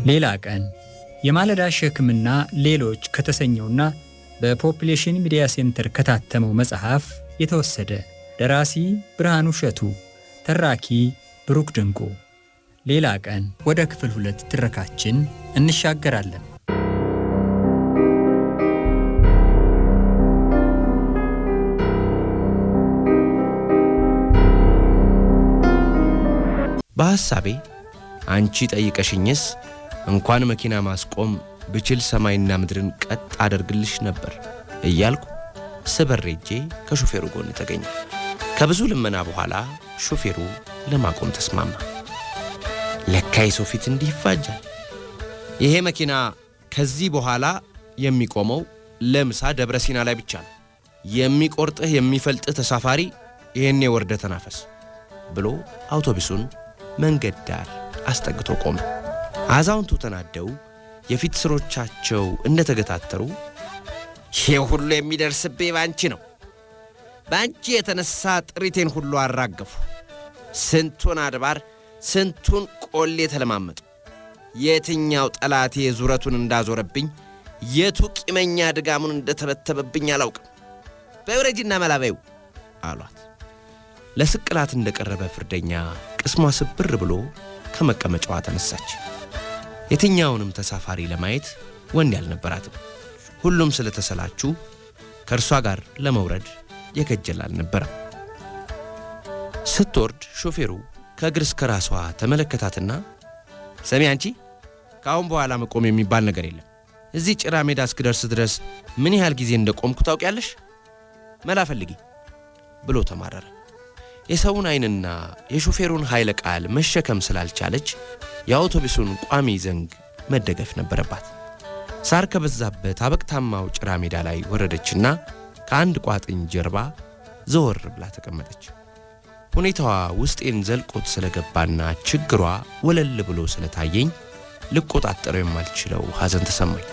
ሌላ ቀን የማለዳ ሸክምና ሌሎች ከተሰኘውና በፖፑሌሽን ሚዲያ ሴንተር ከታተመው መጽሐፍ የተወሰደ። ደራሲ ብርሃኑ እሸቱ፣ ተራኪ ብሩክ ድንቁ። ሌላ ቀን ወደ ክፍል 2 ትረካችን እንሻገራለን። በሐሳቤ አንቺ ጠይቀሽኝስ እንኳን መኪና ማስቆም ብችል ሰማይና ምድርን ቀጥ አደርግልሽ ነበር እያልኩ ስበሬጄ ከሹፌሩ ጎን ተገኘ። ከብዙ ልመና በኋላ ሹፌሩ ለማቆም ተስማማ። ለካ የሰው ፊት እንዲህ ይፋጃል። ይሄ መኪና ከዚህ በኋላ የሚቆመው ለምሳ ደብረ ሲና ላይ ብቻ ነው። የሚቆርጥህ የሚፈልጥህ ተሳፋሪ ይሄኔ ወርደ ተናፈስ ብሎ አውቶቡሱን መንገድ ዳር አስጠግቶ ቆመ። አዛውንቱ ተናደው የፊት ስሮቻቸው እንደተገታተሩ ይሄ ሁሉ የሚደርስብኝ ባንቺ ነው፣ ባንቺ የተነሳ ጥሪቴን ሁሉ አራገፉ፣ ስንቱን አድባር ስንቱን ቆሌ ተለማመጡ፣ የትኛው ጠላቴ ዙረቱን እንዳዞረብኝ የቱ ቂመኛ ድጋሙን እንደተበተበብኝ አላውቅም፣ በውረጅና መላበዩ አሏት። ለስቅላት እንደቀረበ ፍርደኛ ቅስሟ ስብር ብሎ ከመቀመጫዋ ተነሳች። የትኛውንም ተሳፋሪ ለማየት ወንድ ያልነበራትም። ሁሉም ስለተሰላቹ ከእርሷ ጋር ለመውረድ የከጀል አልነበረም። ስትወርድ ሾፌሩ ከእግር እስከ ራሷ ተመለከታትና ሰሚ አንቺ፣ ከአሁን በኋላ መቆም የሚባል ነገር የለም። እዚህ ጭራ ሜዳ እስክደርስ ድረስ ምን ያህል ጊዜ እንደቆምኩ ታውቂያለሽ? መላ ፈልጊ ብሎ ተማረረ። የሰውን ዓይንና የሾፌሩን ኃይለ ቃል መሸከም ስላልቻለች የአውቶቡሱን ቋሚ ዘንግ መደገፍ ነበረባት። ሳር ከበዛበት አበቅታማው ጭራ ሜዳ ላይ ወረደችና ከአንድ ቋጥኝ ጀርባ ዘወር ብላ ተቀመጠች። ሁኔታዋ ውስጤን ዘልቆት ስለገባና ችግሯ ወለል ብሎ ስለታየኝ ልቆጣጠረው የማልችለው ሐዘን ተሰማኝ።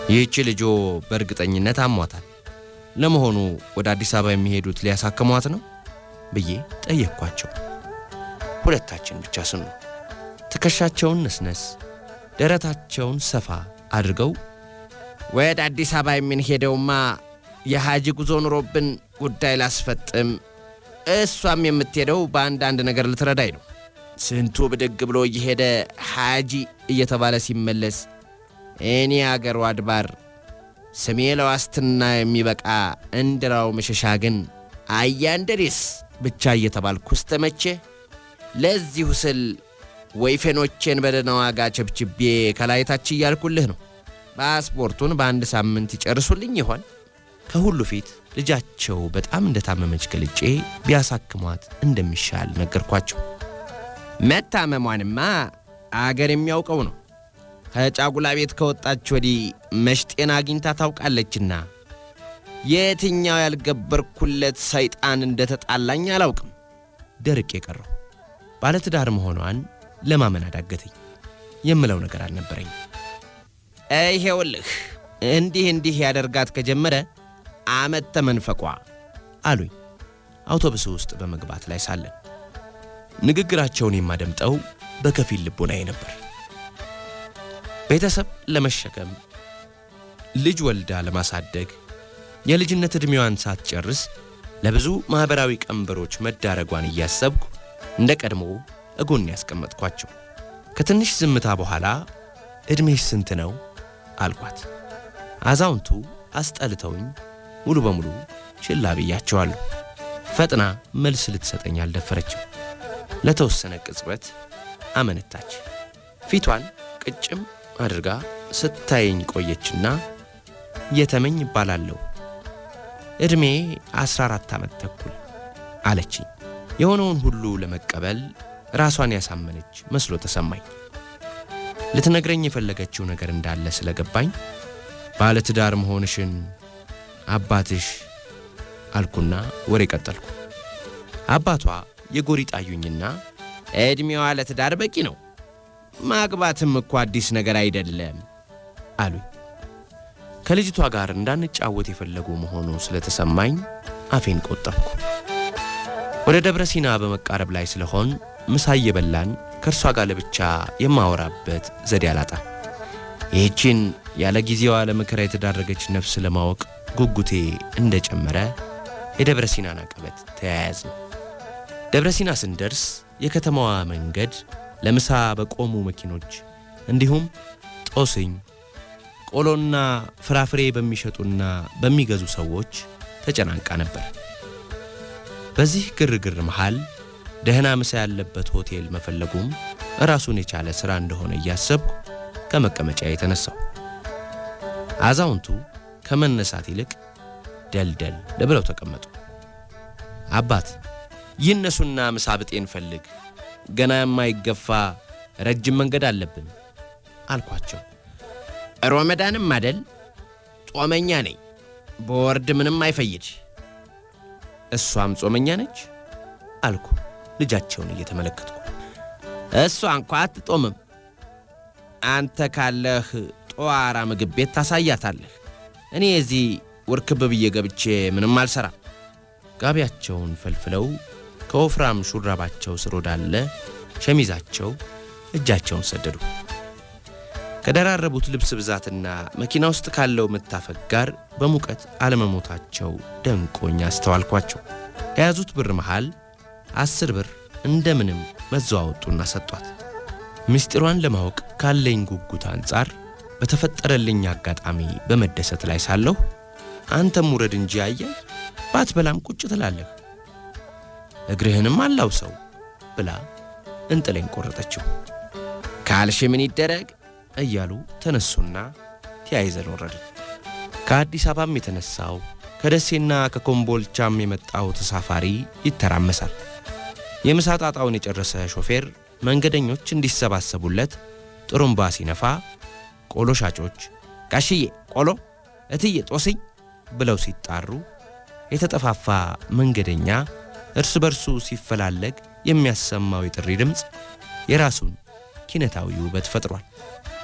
ይህች ልጆ በእርግጠኝነት አሟታል። ለመሆኑ ወደ አዲስ አበባ የሚሄዱት ሊያሳክሟት ነው ብዬ ጠየቅኳቸው። ሁለታችን ብቻ ስኑ። ትከሻቸውን ነስነስ ደረታቸውን ሰፋ አድርገው ወደ አዲስ አበባ የምንሄደውማ የሐጂ ጉዞ ኑሮብን ጉዳይ ላስፈጥም፣ እሷም የምትሄደው በአንዳንድ ነገር ልትረዳኝ ነው። ስንቱ ብድግ ብሎ እየሄደ ሐጂ እየተባለ ሲመለስ እኔ አገሩ አድባር ስሜ ለዋስትና የሚበቃ እንድራው መሸሻ ግን አያንደሪስ ብቻ እየተባልኩ ስተመቼ ለዚሁ ስል ወይፈኖቼን በደህና ዋጋ ቸብችቤ ከላይታች እያልኩልህ ነው። ፓስፖርቱን በአንድ ሳምንት ይጨርሱልኝ ይሆን? ከሁሉ ፊት ልጃቸው በጣም እንደታመመች ገልጬ ቢያሳክሟት እንደሚሻል ነገርኳቸው። መታመሟንማ አገር የሚያውቀው ነው። ከጫጉላ ቤት ከወጣች ወዲህ መሽጤን አግኝታ ታውቃለችና የትኛው ያልገበርኩለት ሰይጣን እንደተጣላኝ አላውቅም። ደርቄ ቀረሁ። ባለትዳር መሆኗን ለማመን አዳገተኝ። የምለው ነገር አልነበረኝ። ይሄውልህ እንዲህ ያደርጋት ከጀመረ ዓመት ተመንፈቋ አሉኝ አውቶቡስ ውስጥ በመግባት ላይ ሳለን። ንግግራቸውን የማደምጠው በከፊል ልቦናዬ ነበር። ቤተሰብ ለመሸከም ልጅ ወልዳ ለማሳደግ የልጅነት ዕድሜዋን ሳትጨርስ ለብዙ ማኅበራዊ ቀንበሮች መዳረጓን እያሰብኩ እንደ ቀድሞ እጎን ያስቀመጥኳቸው። ከትንሽ ዝምታ በኋላ ዕድሜሽ ስንት ነው አልኳት። አዛውንቱ አስጠልተውኝ ሙሉ በሙሉ ችላ ብያቸዋለሁ። ፈጥና መልስ ልትሰጠኝ አልደፈረችም። ለተወሰነ ቅጽበት አመነታች። ፊቷን ቅጭም አድርጋ ስታየኝ ቆየችና የተመኝ ይባላለሁ፣ ዕድሜ 14 ዓመት ተኩል አለችኝ። የሆነውን ሁሉ ለመቀበል ራሷን ያሳመነች መስሎ ተሰማኝ። ልትነግረኝ የፈለገችው ነገር እንዳለ ስለገባኝ ባለትዳር መሆንሽን አባትሽ አልኩና ወሬ ቀጠልኩ። አባቷ የጎሪጥ አዩኝና ዕድሜዋ ለትዳር በቂ ነው፣ ማግባትም እኮ አዲስ ነገር አይደለም አሉኝ። ከልጅቷ ጋር እንዳንጫወት የፈለጉ መሆኑ ስለተሰማኝ አፌን ቆጠብኩ። ወደ ደብረ ሲና በመቃረብ ላይ ስለሆን ምሳ እየበላን ከእርሷ ጋር ለብቻ የማወራበት ዘዴ አላጣም። ይህችን ያለ ጊዜዋ ለመከራ የተዳረገች ነፍስ ለማወቅ ጉጉቴ እንደጨመረ የደብረ ሲናን አቀበት ተያያዝ ነው። ደብረ ሲና ስንደርስ የከተማዋ መንገድ ለምሳ በቆሙ መኪኖች እንዲሁም ጦስኝ፣ ቆሎና ፍራፍሬ በሚሸጡና በሚገዙ ሰዎች ተጨናንቃ ነበር። በዚህ ግርግር መሃል ደህና ምሳ ያለበት ሆቴል መፈለጉም ራሱን የቻለ ሥራ እንደሆነ እያሰብኩ ከመቀመጫ የተነሳው። አዛውንቱ ከመነሳት ይልቅ ደልደል ብለው ተቀመጡ። አባት ይነሱና ምሳ ብጤን ፈልግ፣ ገና የማይገፋ ረጅም መንገድ አለብን አልኳቸው። ሮመዳንም አደል፣ ጾመኛ ነኝ፣ በወርድ ምንም አይፈይድ። እሷም ጾመኛ ነች አልኩ ልጃቸውን እየተመለከትኩ። እሷ እንኳ አትጦምም፣ አንተ ካለህ ጧራ ምግብ ቤት ታሳያታለህ። እኔ እዚህ ውርክብ ብዬ ገብቼ ምንም አልሰራ። ጋቢያቸውን ፈልፍለው ከወፍራም ሹራባቸው ስር ወዳለ ሸሚዛቸው እጃቸውን ሰደዱ። ከደራረቡት ልብስ ብዛትና መኪና ውስጥ ካለው መታፈግ ጋር በሙቀት አለመሞታቸው ደንቆኝ አስተዋልኳቸው። የያዙት ብር መሃል 10 ብር እንደምንም መዘዋወጡና ሰጧት። ምስጢሯን ለማወቅ ካለኝ ጉጉት አንጻር በተፈጠረልኝ አጋጣሚ በመደሰት ላይ ሳለሁ አንተም ውረድ እንጂ አየህ ባትበላም ቁጭ ትላለህ፣ እግርህንም አላውሰው ብላ እንጥሌን ቆረጠችው። ካልሽ ምን ይደረግ እያሉ ተነሱና ተያይዘን ወረድን። ከአዲስ አበባም የተነሳው ከደሴና ከኮምቦልቻም የመጣው ተሳፋሪ ይተራመሳል። የምሳ ጣጣውን የጨረሰ ሾፌር መንገደኞች እንዲሰባሰቡለት ጥሩምባ ሲነፋ ቆሎ ሻጮች ጋሽዬ ቆሎ፣ እትዬ ጦስኝ ብለው ሲጣሩ የተጠፋፋ መንገደኛ እርስ በርሱ ሲፈላለግ የሚያሰማው የጥሪ ድምፅ የራሱን ኪነታዊ ውበት ፈጥሯል።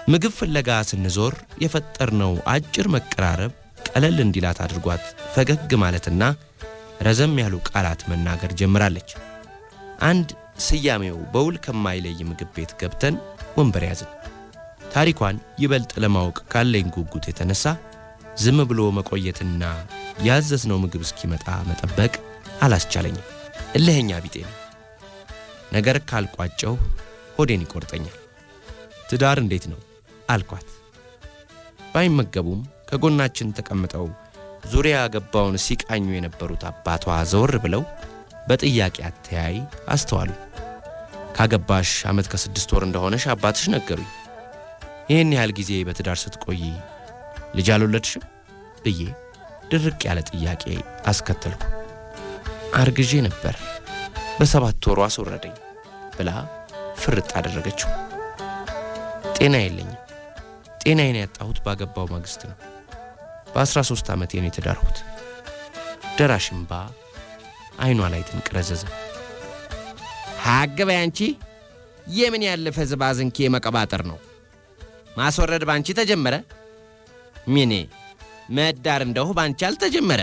ምግብ ፍለጋ ስንዞር የፈጠርነው አጭር መቀራረብ ቀለል እንዲላት አድርጓት ፈገግ ማለትና ረዘም ያሉ ቃላት መናገር ጀምራለች። አንድ ስያሜው በውል ከማይለይ ምግብ ቤት ገብተን ወንበር ያዝን። ታሪኳን ይበልጥ ለማወቅ ካለኝ ጉጉት የተነሳ ዝም ብሎ መቆየትና ያዘዝነው ምግብ እስኪመጣ መጠበቅ አላስቻለኝም። እልህኛ ቢጤ ነው። ነገር ካልቋጨው ሆዴን ይቆርጠኛል። ትዳር እንዴት ነው አልኳት። ባይመገቡም ከጎናችን ተቀምጠው ዙሪያ ገባውን ሲቃኙ የነበሩት አባቷ ዘወር ብለው በጥያቄ አተያይ አስተዋሉ። ካገባሽ ዓመት ከ6 ወር እንደሆነሽ አባትሽ ነገሩኝ። ይህን ያህል ጊዜ በትዳር ስትቆይ ልጅ አልወለድሽም ብዬ ድርቅ ያለ ጥያቄ አስከተልኩ። አርግዤ ነበር፣ በ7 ወሩ አስወረደኝ ብላ ፍርጥ አደረገችው። ጤና የለኝም። ጤናዬን ያጣሁት ባገባው ማግስት ነው። በ13 ዓመቴ ነው የተዳርሁት። ደራሽ እምባ አይኗ ላይ ተንቀረዘዘ። ሀገበይ አንቺ የምን ያለፈ ዝባዝንኬ መቀባጠር ነው? ማስወረድ ባንቺ ተጀመረ? ሚኔ መዳር እንደሁ ባንቺ አልተጀመረ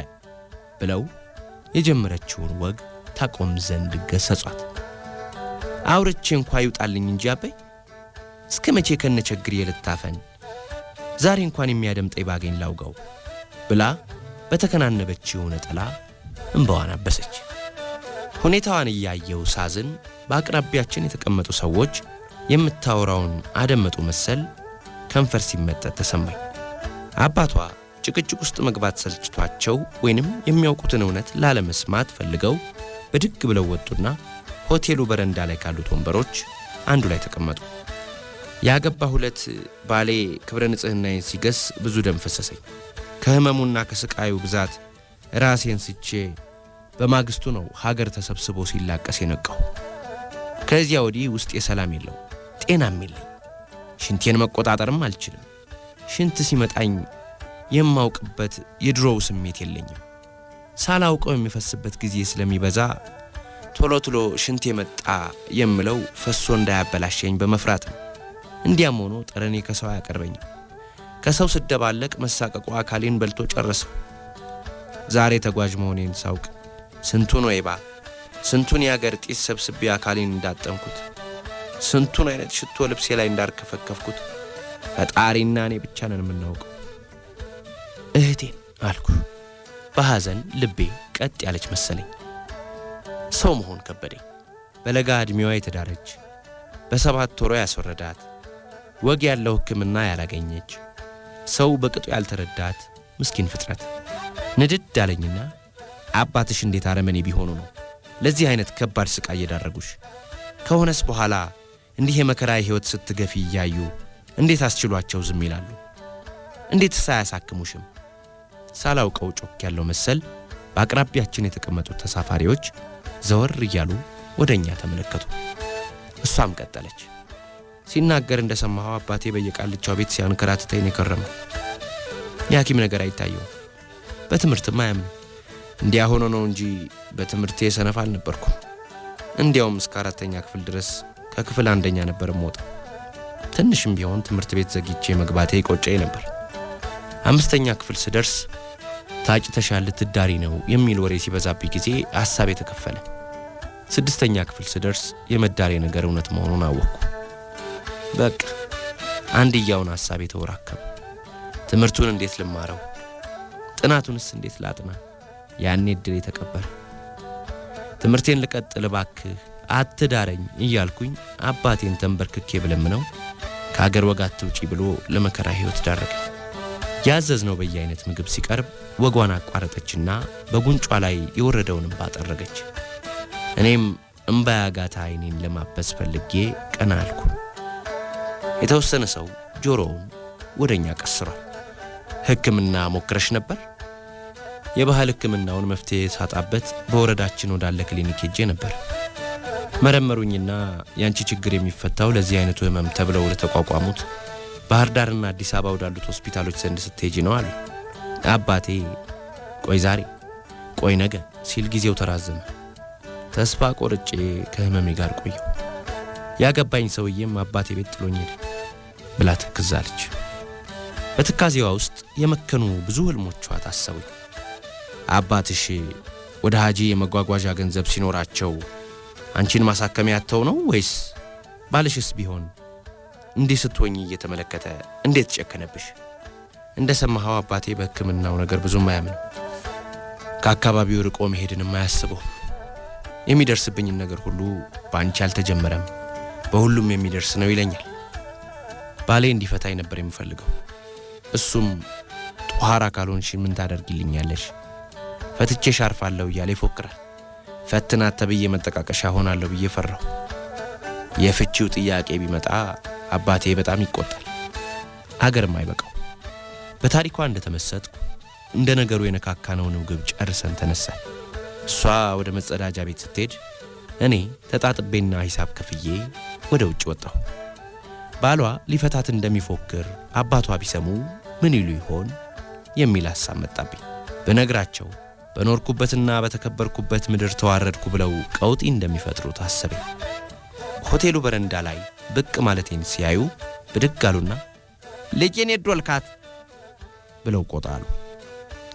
ብለው የጀመረችውን ወግ ታቆም ዘንድ ገሰጿት። አውርቼ እንኳ ይውጣልኝ እንጂ አበይ እስከ መቼ ከነቸግር የልታፈን? ዛሬ እንኳን የሚያደምጠኝ ባገኝ ላውጋው ብላ በተከናነበችው ነጠላ እንባዋን አበሰች። ሁኔታዋን እያየው ሳዝን በአቅራቢያችን የተቀመጡ ሰዎች የምታወራውን አደመጡ መሰል ከንፈር ሲመጠጥ ተሰማኝ። አባቷ ጭቅጭቅ ውስጥ መግባት ሰልችቷቸው ወይንም የሚያውቁትን እውነት ላለመስማት ፈልገው በድግ ብለው ወጡና ሆቴሉ በረንዳ ላይ ካሉት ወንበሮች አንዱ ላይ ተቀመጡ። ያገባሁለት ባሌ ክብረ ንጽህናዬን ሲገስ ብዙ ደም ፈሰሰኝ። ከህመሙና ከስቃዩ ብዛት ራሴን ስቼ በማግስቱ ነው ሀገር ተሰብስቦ ሲላቀስ የነቃው። ከዚያ ወዲህ ውስጤ ሰላም የለው፣ ጤናም የለኝ። ሽንቴን መቆጣጠርም አልችልም። ሽንት ሲመጣኝ የማውቅበት የድሮው ስሜት የለኝም። ሳላውቀው የሚፈስበት ጊዜ ስለሚበዛ ቶሎ ቶሎ ሽንቴ መጣ የምለው ፈሶ እንዳያበላሸኝ በመፍራት ነው። እንዲያም ሆኖ ጠረኔ ከሰው አያቀርበኝም። ከሰው ስደባለቅ መሳቀቁ አካሌን በልቶ ጨረሰው። ዛሬ ተጓዥ መሆኔን ሳውቅ ስንቱን ወይባ ስንቱን የአገር ጢስ ሰብስቤ አካሌን እንዳጠንኩት። ስንቱን አይነት ሽቶ ልብሴ ላይ እንዳርከፈከፍኩት ፈጣሪና እኔ ብቻ ነን የምናውቀው። እህቴን አልኩ። በሐዘን ልቤ ቀጥ ያለች መሰለኝ። ሰው መሆን ከበደኝ። በለጋ ዕድሜዋ የተዳረች፣ በ7 ወሯ ያስወረዳት፣ ወግ ያለው ሕክምና ያላገኘች፣ ሰው በቅጡ ያልተረዳት ምስኪን ፍጥረት ንድድ አለኝና አባትሽ እንዴት አረመኔ ቢሆኑ ነው ለዚህ አይነት ከባድ ስቃይ የዳረጉሽ? ከሆነስ በኋላ እንዲህ የመከራ ሕይወት ስትገፊ እያዩ እንዴት አስችሏቸው ዝም ይላሉ? እንዴት ሳያሳክሙሽም? ሳላውቀው ጮክ ያለው መሰል በአቅራቢያችን የተቀመጡት ተሳፋሪዎች ዘወር እያሉ ወደኛ ተመለከቱ። እሷም ቀጠለች። ሲናገር እንደሰማኸው አባቴ በየቃልቻው ቤት ሲያንከራትተኝ ነው የከረመው። የሐኪም ነገር አይታየውም። በትምህርትም አያምንም። እንዲያ ሆኖ ነው እንጂ በትምህርቴ ሰነፍ አልነበርኩም። እንዲያውም እስከ 4ኛ ክፍል ድረስ ከክፍል 1ኛ ነበር የምወጣው። ትንሽም ቢሆን ትምህርት ቤት ዘግይቼ መግባቴ ይቆጨኝ ነበር። 5ኛ ክፍል ስደርስ ታጭተሻል ልትዳሪ ነው የሚል ወሬ ሲበዛብኝ ጊዜ ሐሳቤ ተከፈለ። 6ኛ ክፍል ስደርስ የመዳሬ ነገር እውነት መሆኑን አወቅኩ። በቃ አንድያውን ሐሳቤ ተወራከበ። ትምህርቱን እንዴት ልማረው? ጥናቱንስ እንዴት ላጥና? ያኔ እድል የተቀበለ ትምህርቴን ልቀጥል እባክህ አትዳረኝ እያልኩኝ አባቴን ተንበርክኬ ብለምነው ከአገር ወግ አትውጪ ብሎ ለመከራ ሕይወት ዳረገ። ያዘዝነው በየአይነት ምግብ ሲቀርብ ወጓን አቋረጠችና በጉንጯ ላይ የወረደውን እንባ ጠረገች። እኔም እንባ ያጋታ ዓይኔን ለማበስ ፈልጌ ቀና አልኩ። የተወሰነ ሰው ጆሮውን ወደኛ ቀስሯል። ሕክምና ሞክረሽ ነበር? የባህል ሕክምናውን መፍትሄ ሳጣበት በወረዳችን ወዳለ ክሊኒክ ሄጄ ነበር። መረመሩኝና ያንቺ ችግር የሚፈታው ለዚህ አይነቱ ህመም ተብለው ለተቋቋሙት ባህር ዳርና አዲስ አበባ ወዳሉት ሆስፒታሎች ዘንድ ስትሄጂ ነው አሉ። አባቴ ቆይ ዛሬ ቆይ ነገ ሲል ጊዜው ተራዘመ። ተስፋ ቆርጬ ከህመሜ ጋር ቆየሁ። ያገባኝ ሰውዬም አባቴ ቤት ጥሎኝ ሄደ ብላ ትክዛለች። በትካዜዋ ውስጥ የመከኑ ብዙ ህልሞቿ ታሰቡኝ። አባትሽ ወደ ሀጂ የመጓጓዣ ገንዘብ ሲኖራቸው አንቺን ማሳከሚያ ያተው ነው ወይስ ባልሽስ ቢሆን እንዲህ ስትሆኚ እየተመለከተ እንዴት ጨከነብሽ? እንደሰማኸው አባቴ በሕክምናው ነገር ብዙም አያምንም። ከአካባቢው ርቆ መሄድንም አያስበው። የሚደርስብኝን ነገር ሁሉ በአንቺ አልተጀመረም በሁሉም የሚደርስ ነው ይለኛል። ባሌ እንዲፈታኝ ነበር የምፈልገው። እሱም ጧሃራ ካልሆንሽ ምን ታደርጊልኛለሽ? ፈትቼሽ አርፋለሁ እያለ ይፎክራል። ፈትናት ተብዬ መጠቃቀሻ ሆናለሁ ብዬ ፈራሁ። የፍቺው ጥያቄ ቢመጣ አባቴ በጣም ይቆጣል። አገርም አይበቃው። በታሪኳ እንደተመሰጥኩ እንደ ነገሩ የነካካነውን ምግብ ጨርሰን ተነሳን። እሷ ወደ መጸዳጃ ቤት ስትሄድ እኔ ተጣጥቤና ሂሳብ ከፍዬ ወደ ውጭ ወጣሁ። ባሏ ሊፈታት እንደሚፎክር አባቷ ቢሰሙ ምን ይሉ ይሆን የሚል ሐሳብ መጣብኝ። በነግራቸው በኖርኩበትና በተከበርኩበት ምድር ተዋረድኩ ብለው ቀውጢ እንደሚፈጥሩ ታሰበኝ። ሆቴሉ በረንዳ ላይ ብቅ ማለቴን ሲያዩ ብድግ አሉና ልጄን የዶልካት ብለው ቆጣሉ።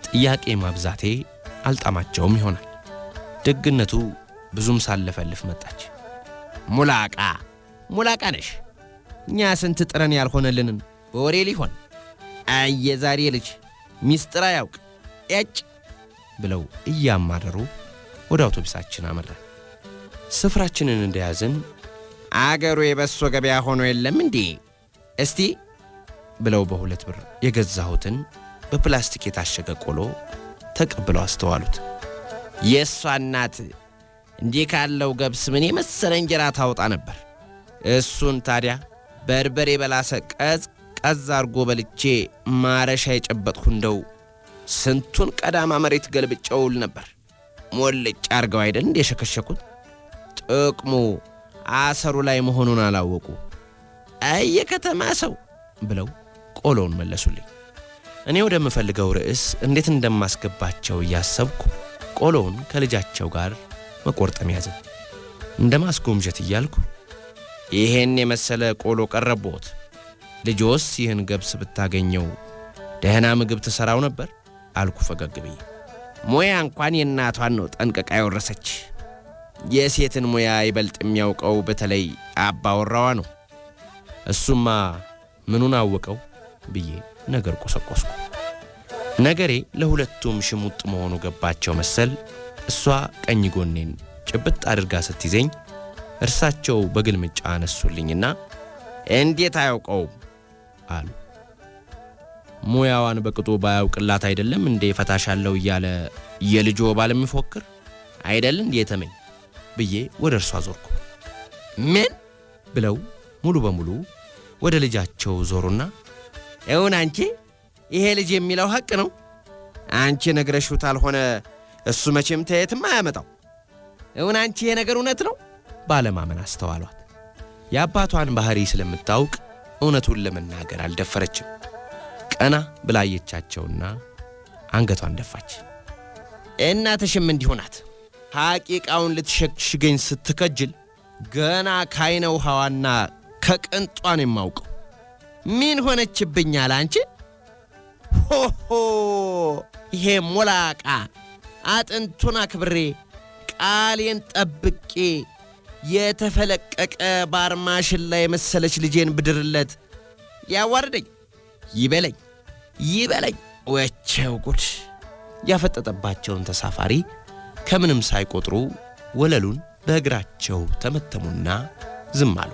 ጥያቄ ማብዛቴ አልጣማቸውም ይሆናል። ደግነቱ ብዙም ሳለፈልፍ መጣች። ሙላቃ ነሽ። እኛ ስንት ጥረን ያልሆነልንን በወሬ ሊሆን አየዛሬ ልጅ ሚስጥር ያውቅ እጭ ብለው እያማረሩ ወደ አውቶቡሳችን አመራን። ስፍራችንን እንደያዝን አገሩ የበሶ ገበያ ሆኖ የለም እንዴ እስቲ ብለው በ2 ብር የገዛሁትን በፕላስቲክ የታሸገ ቆሎ ተቀብለው አስተዋሉት። የእሷ እናት እንዲህ ካለው ገብስ ምን የመሰለ እንጀራ ታወጣ ነበር። እሱን ታዲያ በርበሬ በላሰ ቀዝ አርጎ በልቼ ማረሻ የጨበጥሁ እንደው ስንቱን ቀዳማ መሬት ገልብጨውል ነበር። ሞልጭ አርገው አይደል እንደ የሸከሸኩት። ጥቅሙ አሰሩ ላይ መሆኑን አላወቁ። የከተማ ሰው ብለው ቆሎውን መለሱልኝ። እኔ ወደምፈልገው ርዕስ እንዴት እንደማስገባቸው እያሰብኩ ቆሎውን ከልጃቸው ጋር መቆርጠም ያዝን። እንደማስጎምጀት እያልኩ ይሄን የመሰለ ቆሎ ቀረቦት፣ ልጆስ ይህን ገብስ ብታገኘው ደህና ምግብ ትሰራው ነበር አልኩ ፈገግ ብዬ። ሙያ እንኳን የእናቷን ነው ጠንቅቃ የወረሰች። የሴትን ሙያ ይበልጥ የሚያውቀው በተለይ አባወራዋ ነው። እሱማ ምኑን አወቀው ብዬ ነገር ቆሰቆስኩ። ነገሬ ለሁለቱም ሽሙጥ መሆኑ ገባቸው መሰል። እሷ ቀኝ ጎኔን ጭብጥ አድርጋ ስትይዘኝ እርሳቸው በግልምጫ አነሱልኝና እንዴት አያውቀው አሉ። ሙያዋን በቅጡ ባያውቅላት አይደለም እንዴ ፈታሻለሁ እያለ የልጆ ባል የሚፎክር አይደል እንዴ ተመኝ ብዬ ወደ እርሷ ዞርኩ። ምን ብለው ሙሉ በሙሉ ወደ ልጃቸው ዞሩና እውን አንቺ ይሄ ልጅ የሚለው ሐቅ ነው? አንቺ ነግረሽው ታልሆነ እሱ መቼም ተየትም አያመጣው። እውን አንቺ ይሄ ነገር እውነት ነው? ባለማመን አስተዋሏት። የአባቷን ባህሪ ስለምታውቅ እውነቱን ለመናገር አልደፈረችም። ቀና ብላየቻቸውና አንገቷን ደፋች። እናትሽም እንዲሁ ናት። ሐቂቃውን ልትሸሽገኝ ስትከጅል ገና ካይነ ውሃዋና ከቅንጧን የማውቀው ምን ሆነችብኛል አንቺ? ሆሆ ይሄ ሞላቃ አጥንቱን አክብሬ ቃሌን ጠብቄ የተፈለቀቀ ባርማሽን ላይ የመሰለች ልጄን ብድርለት ሊያዋርደኝ ይበለኝ። ወቸው ጉድ! ያፈጠጠባቸውን ተሳፋሪ ከምንም ሳይቆጥሩ ወለሉን በእግራቸው ተመተሙና ዝም አሉ።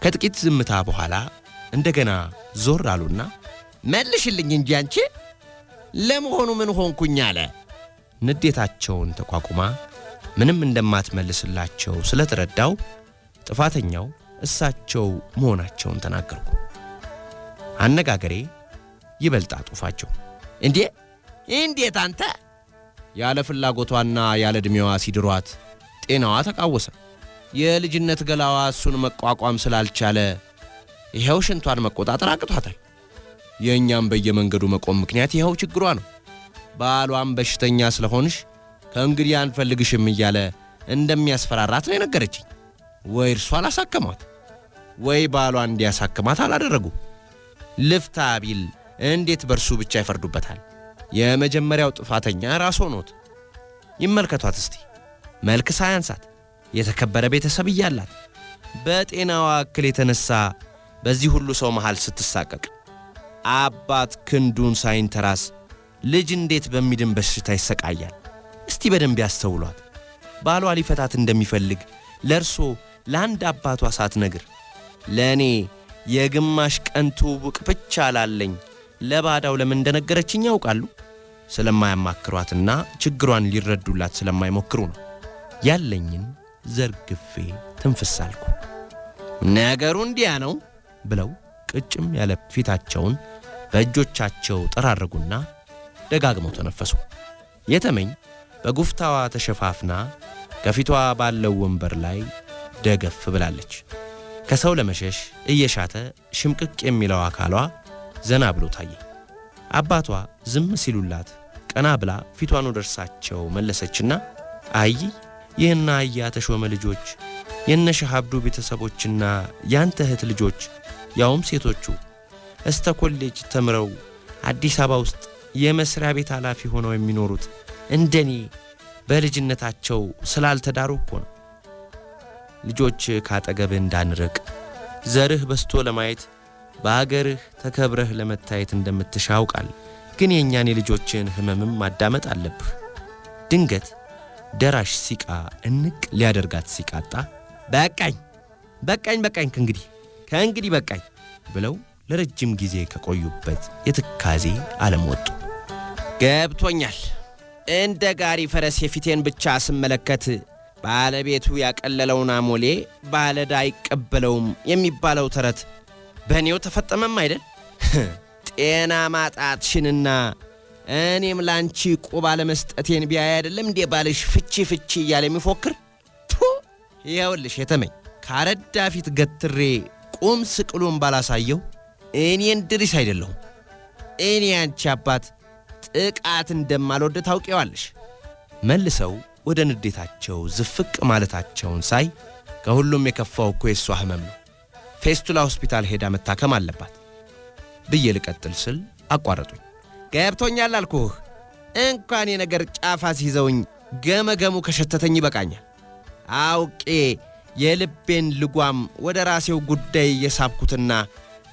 ከጥቂት ዝምታ በኋላ እንደገና ዞር አሉና መልሽልኝ እንጂ አንቺ ለመሆኑ ምን ሆንኩኝ አለ። ንዴታቸውን ተቋቁማ ምንም እንደማትመልስላቸው ስለተረዳው ጥፋተኛው እሳቸው መሆናቸውን ተናገርኩ። አነጋገሬ ይበልጥ አጡፋቸው። እንዴት አንተ? ያለ ፍላጎቷና ያለ ዕድሜዋ ሲድሯት ጤናዋ ተቃወሰ። የልጅነት ገላዋ እሱን መቋቋም ስላልቻለ ይኸው ሽንቷን መቆጣጠር አቅቷታል። የእኛም በየመንገዱ መቆም ምክንያት ይኸው ችግሯ ነው። ባሏም በሽተኛ ስለሆንሽ ከእንግዲህ አንፈልግሽም እያለ እንደሚያስፈራራት ነው የነገረችኝ። ወይ እርሷ አላሳከሟት ወይ ባሏ እንዲያሳክማት አላደረጉ። ልፍታ ቢል እንዴት በርሱ ብቻ ይፈርዱበታል? የመጀመሪያው ጥፋተኛ ራስ ሆኖት። ይመልከቷት እስቲ፣ መልክ ሳያንሳት የተከበረ ቤተሰብ እያላት በጤናዋ እክል የተነሳ በዚህ ሁሉ ሰው መሃል ስትሳቀቅ፣ አባት ክንዱን ሳይንተራስ ልጅ እንዴት በሚድን በሽታ ይሰቃያል? እስቲ በደንብ ያስተውሏት። ባሏ ሊፈታት እንደሚፈልግ ለእርሶ ለአንድ አባቷ ሳትነግር ለእኔ የግማሽ ቀን ትውውቅ ብቻ ላለኝ ለባዳው ለምን እንደነገረችኝ ያውቃሉ? ስለማያማክሯትና ችግሯን ሊረዱላት ስለማይሞክሩ ነው። ያለኝን ዘርግፌ ትንፍሳልኩ። ነገሩ እንዲያ ነው ብለው ቅጭም ያለ ፊታቸውን በእጆቻቸው ጠራረጉና ደጋግመው ተነፈሱ። የተመኝ በጉፍታዋ ተሸፋፍና ከፊቷ ባለው ወንበር ላይ ደገፍ ብላለች። ከሰው ለመሸሽ እየሻተ ሽምቅቅ የሚለው አካሏ ዘና ብሎ ታየ። አባቷ ዝም ሲሉላት ቀና ብላ ፊቷን ወደ እርሳቸው መለሰችና አይ ይህና አያ ተሾመ ልጆች የነሸህ አብዱ ቤተሰቦችና ያንተ እህት ልጆች ያውም ሴቶቹ እስተ ኮሌጅ ተምረው አዲስ አበባ ውስጥ የመስሪያ ቤት ኃላፊ ሆነው የሚኖሩት እንደኔ በልጅነታቸው ስላልተዳሩ እኮ ነው። ልጆች ካጠገብህ እንዳንርቅ ዘርህ በስቶ ለማየት በአገርህ ተከብረህ ለመታየት እንደምትሻ አውቃለሁ። ግን የእኛን የልጆችን ህመምም ማዳመጥ አለብህ። ድንገት ደራሽ ሲቃ እንቅ ሊያደርጋት ሲቃጣ በቃኝ ከእንግዲህ በቃኝ ብለው ለረጅም ጊዜ ከቆዩበት የትካዜ ዓለም ወጡ። ገብቶኛል። እንደ ጋሪ ፈረስ የፊቴን ብቻ ስመለከት ባለቤቱ ያቀለለውን አሞሌ ባለዕዳ አይቀበለውም የሚባለው ተረት በእኔው ተፈጠመም አይደል? ጤና ማጣትሽንና እኔም ላንቺ ቁባ ለመስጠቴን ቢያይ አይደለም እንዴ ባልሽ ፍቺ እያለ የሚፎክር? ይኸውልሽ የተመኝ ካረዳ ፊት ገትሬ ቁም ስቅሉን ባላሳየው እኔን ድሪስ አይደለሁም። እኔ አንቺ አባት ጥቃት እንደማልወድ ታውቂዋለሽ። መልሰው ወደ ንዴታቸው ዝፍቅ ማለታቸውን ሳይ ከሁሉም የከፋው እኮ የሷ ህመም ነው። ፌስቱላ ሆስፒታል ሄዳ መታከም አለባት ብዬ ልቀጥል ስል አቋረጡኝ። ገብቶኛል አልኩህ። እንኳን የነገር ጫፋ ሲይዘውኝ ገመገሙ ከሸተተኝ ይበቃኛል። አውቄ የልቤን ልጓም ወደ ራሴው ጉዳይ የሳብኩትና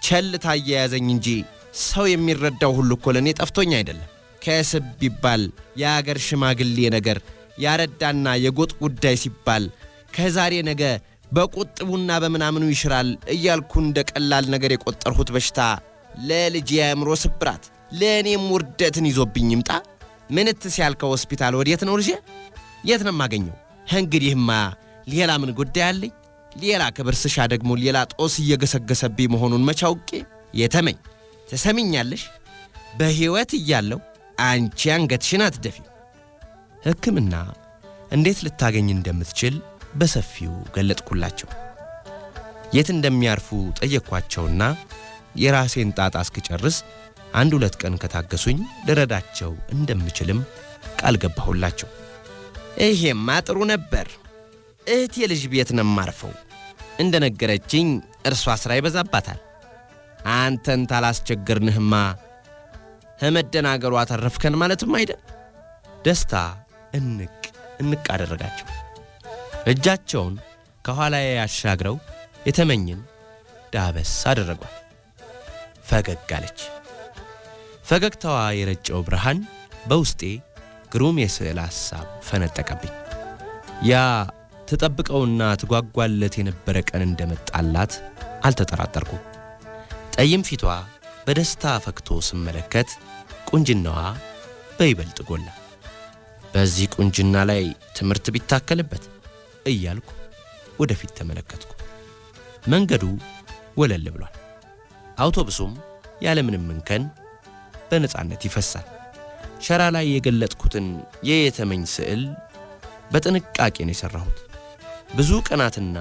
ቸልታ እየያዘኝ እንጂ ሰው የሚረዳው ሁሉ እኮ ለእኔ ጠፍቶኝ አይደለም። ከስብ ቢባል የአገር ሽማግሌ ነገር ያረዳና የጎጥ ጉዳይ ሲባል ከዛሬ ነገ በቁጥቡና በምናምኑ ይሽራል እያልኩ እንደ ቀላል ነገር የቆጠርሁት በሽታ ለልጅ የአእምሮ ስብራት ለእኔም ውርደትን ይዞብኝ ይምጣ። ምንትስ ያልከው ሆስፒታል ወዴት ነው ልጄ? የት ነው የማገኘው? እንግዲህማ ሌላ ምን ጉዳይ አለኝ? ሌላ ክብር ስሻ ደግሞ ሌላ ጦስ እየገሰገሰብኝ መሆኑን መቼ አውቄ። የተመኝ ትሰሚኛለሽ? በሕይወት እያለሁ አንቺ አንገትሽን አትደፊም። ሕክምና እንዴት ልታገኝ እንደምትችል በሰፊው ገለጥኩላቸው። የት እንደሚያርፉ ጠየቅኳቸውና የራሴን ጣጣ እስክጨርስ 1-2 ቀን ከታገሱኝ ልረዳቸው እንደምችልም ቃል ገባሁላቸው። ይሄማ ጥሩ ነበር። እህቴ ልጅ ቤት ነው የማርፈው። እንደነገረችኝ እርሷ ሥራ ይበዛባታል። አንተን ታላስቸግርንህማ ከመደናገሯ አተረፍከን ማለትም አይደል? ደስታ እንቅ አደረጋቸው። እጃቸውን ከኋላዬ ያሻግረው የተመኝን ዳበስ አደረጓት። ፈገግ አለች። ፈገግታዋ የረጨው ብርሃን በውስጤ ግሩም የስዕል ሐሳብ ፈነጠቀብኝ። ያ ትጠብቀውና ትጓጓለት የነበረ ቀን እንደመጣላት አልተጠራጠርኩም። ጠይም ፊቷ በደስታ ፈክቶ ስመለከት ቁንጅናዋ በይበልጥ ጎላ። በዚህ ቁንጅና ላይ ትምህርት ቢታከልበት እያልኩ ወደፊት ተመለከትኩ። መንገዱ ወለል ብሏል። አውቶቡሱም ያለምንም እንከን በነጻነት ይፈሳል። ሸራ ላይ የገለጥኩትን የየተመኝ ስዕል በጥንቃቄ ነው የሠራሁት። ብዙ ቀናትና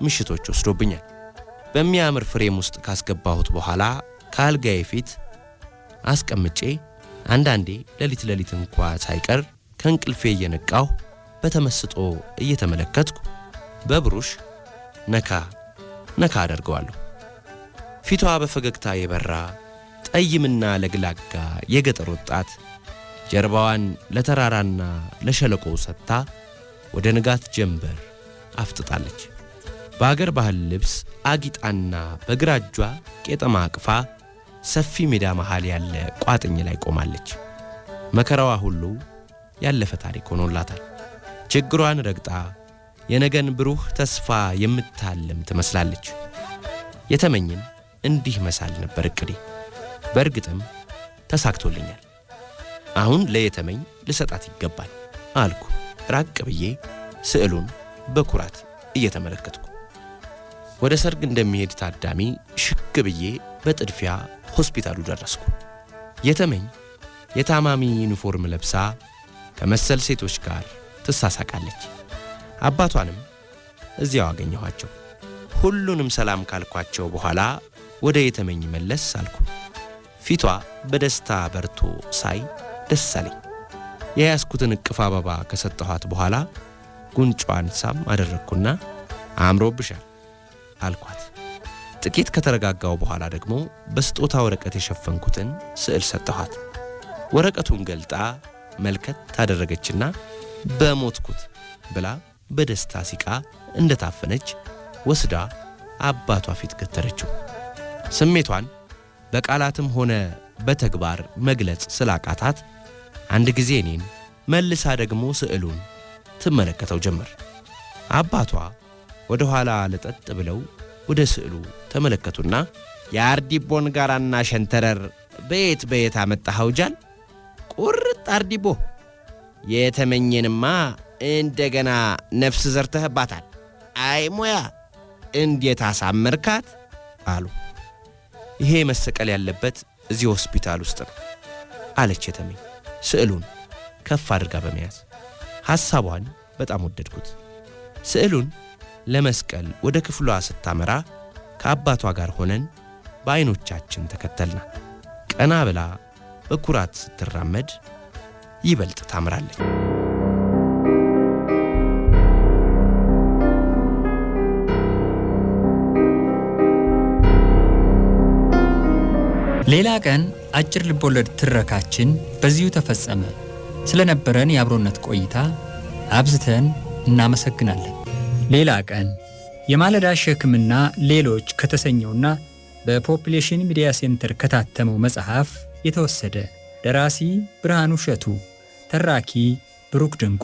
ምሽቶች ወስዶብኛል። በሚያምር ፍሬም ውስጥ ካስገባሁት በኋላ ከአልጋዬ ፊት አስቀምጬ አንዳንዴ ሌሊት እንኳ ሳይቀር ከእንቅልፌ እየነቃሁ በተመስጦ እየተመለከትኩ በብሩሽ ነካ አደርገዋለሁ። ፊቷ በፈገግታ የበራ ጠይምና ለግላጋ የገጠር ወጣት ጀርባዋን ለተራራና ለሸለቆ ሰጥታ ወደ ንጋት ጀንበር አፍጥጣለች። በአገር ባህል ልብስ አጊጣና በግራ እጇ ቄጠማ አቅፋ ሰፊ ሜዳ መሃል ያለ ቋጥኝ ላይ ቆማለች። መከራዋ ሁሉ ያለፈ ታሪክ ሆኖላታል። ችግሯን ረግጣ የነገን ብሩህ ተስፋ የምታለም ትመስላለች። የተመኝን እንዲህ መሳል ነበር እቅዴ። በእርግጥም ተሳክቶልኛል። አሁን ለየተመኝ ልሰጣት ይገባል አልኩ ራቅ ብዬ ስዕሉን በኩራት እየተመለከትኩ። ወደ ሰርግ እንደሚሄድ ታዳሚ ሽክ ብዬ በጥድፊያ ሆስፒታሉ ደረስኩ። የተመኝ የታማሚ ዩኒፎርም ለብሳ ከመሰል ሴቶች ጋር ትሳሳቃለች። አባቷንም እዚያው አገኘኋቸው። ሁሉንም ሰላም ካልኳቸው በኋላ ወደ የተመኝ መለስ አልኩ። ፊቷ በደስታ በርቶ ሳይ ደስ አለኝ። የያዝኩትን እቅፍ አበባ ከሰጠኋት በኋላ ጉንጯን ሳም አደረግኩና አምሮብሻል አልኳት። ጥቂት ከተረጋጋው በኋላ ደግሞ በስጦታ ወረቀት የሸፈንኩትን ስዕል ሰጠኋት። ወረቀቱን ገልጣ መልከት ታደረገችና በሞትኩት ብላ በደስታ ሲቃ እንደታፈነች ወስዳ አባቷ ፊት ገተረችው። ስሜቷን በቃላትም ሆነ በተግባር መግለጽ ስላቃታት አንድ ጊዜ እኔን መልሳ ደግሞ ስዕሉን ትመለከተው ጀመር። አባቷ ወደ ኋላ ለጠጥ ብለው ወደ ስዕሉ ተመለከቱና የአርዲቦን ጋራና ሸንተረር በየት አመጣኸው ጃል? ቁርጥ አርዲቦ። የተመኘንማ እንደገና ነፍስ ዘርተህባታል። አይ ሙያ እንዴት አሳመርካት አሉ። ይሄ መሰቀል ያለበት እዚህ ሆስፒታል ውስጥ ነው አለች የተመኝ ስዕሉን ከፍ አድርጋ በመያዝ። ሐሳቧን በጣም ወደድኩት። ስዕሉን ለመስቀል ወደ ክፍሏ ስታመራ ከአባቷ ጋር ሆነን በዓይኖቻችን ተከተልና ቀና ብላ በኩራት ስትራመድ ይበልጥ ታምራለች። ሌላ ቀን አጭር ልቦለድ ትረካችን በዚሁ ተፈጸመ። ስለነበረን የአብሮነት ቆይታ አብዝተን እናመሰግናለን። ሌላ ቀን የማለዳ ሸክምና ሌሎች ከተሰኘውና በፖፑሌሽን ሚዲያ ሴንተር ከታተመው መጽሐፍ የተወሰደ። ደራሲ ብርሃኑ እሸቱ፣ ተራኪ ብሩክ ድንቁ።